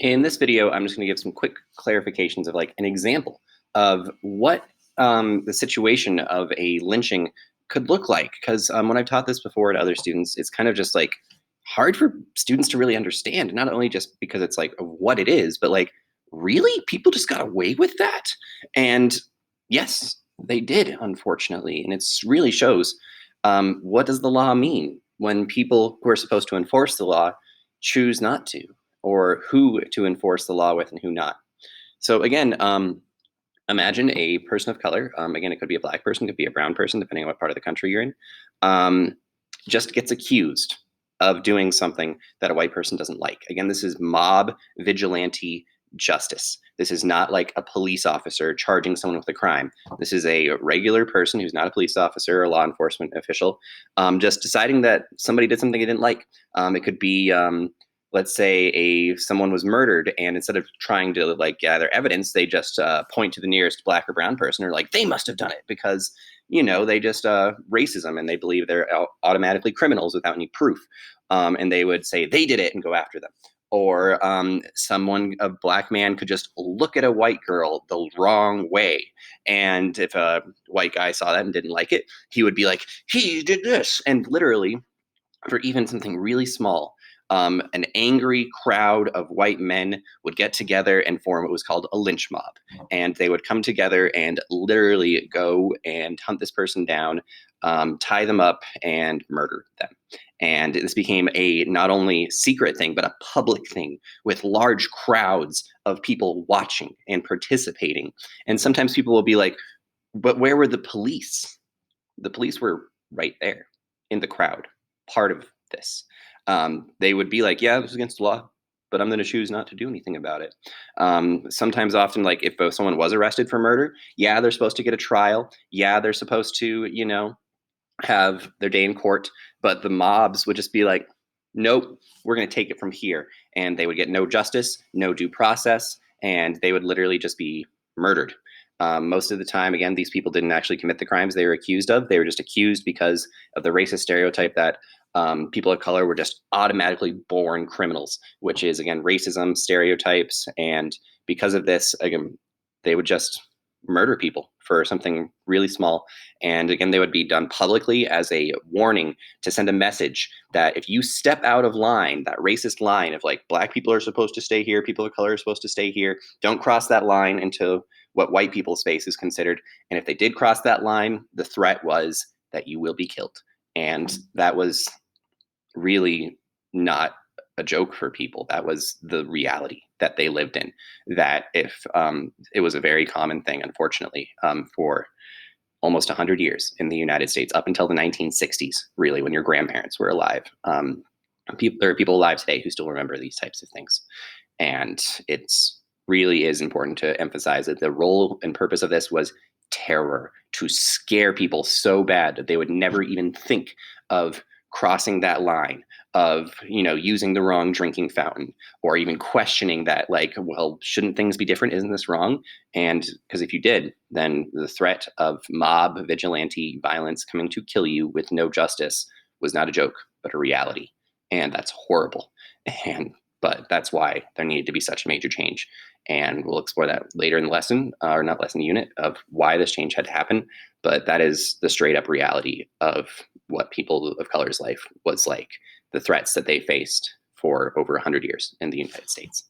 In this video, I'm just going to give some quick clarifications of like an example of what the situation of a lynching could look like. Because when I've taught this before to other students, it's kind of just like hard for students to really understand, not only just because it's like what it is, but like really people just got away with that. And yes, they did, unfortunately. And it's really shows what does the law mean when people who are supposed to enforce the law choose not to, or who to enforce the law with and who not. So again, imagine a person of color. Again, it could be a black person, could be a brown person, depending on what part of the country you're in. Just gets accused of doing something that a white person doesn't like. Again, this is mob vigilante justice. This is not like a police officer charging someone with a crime. This is a regular person who's not a police officer or a law enforcement official, just deciding that somebody did something they didn't like. It could be let's say someone was murdered, and instead of trying to like gather evidence, they just point to the nearest black or brown person, or like they must have done it because they just racism, and they believe they're automatically criminals without any proof, and they would say they did it and go after them. Or a black man could just look at a white girl the wrong way, and if a white guy saw that and didn't like it, he would be like, he did this. And literally, for even something really small, an angry crowd of white men would get together and form what was called a lynch mob. And they would come together and literally go and hunt this person down, tie them up, and murder them. And this became a not only secret thing, but a public thing with large crowds of people watching and participating. And sometimes people will be like, but where were the police? The police were right there in the crowd, part of this. They would be like, yeah, this is against the law, but I'm going to choose not to do anything about it. Sometimes, often, like if someone was arrested for murder, yeah, they're supposed to get a trial. Yeah, they're supposed to, have their day in court. But the mobs would just be like, nope, we're going to take it from here. And they would get no justice, no due process, and they would literally just be murdered. Most of the time, again, these people didn't actually commit the crimes they were accused of. They were just accused because of the racist stereotype that people of color were just automatically born criminals, which is, again, racism, stereotypes. And because of this, again, they would just murder people for something really small. And again, they would be done publicly as a warning to send a message that if you step out of line, that racist line of like black people are supposed to stay here, people of color are supposed to stay here, don't cross that line into what white people's space is considered. And if they did cross that line, the threat was that you will be killed. And that was really not a joke for people. That was the reality that they lived in. That if it was a very common thing, unfortunately, for almost 100 years in the United States, up until the 1960s, really, when your grandparents were alive. There are people alive today who still remember these types of things. And it's really is important to emphasize that the role and purpose of this was terror, to scare people so bad that they would never even think of crossing that line, of using the wrong drinking fountain, or even questioning that, like, well, shouldn't things be different, isn't this wrong? And because if you did, then the threat of mob vigilante violence coming to kill you with no justice was not a joke but a reality. And that's horrible. But that's why there needed to be such a major change. And we'll explore that later in the lesson, or not lesson, unit, of why this change had to happen. But that is the straight up reality of what people of color's life was like, the threats that they faced for over 100 years in the United States.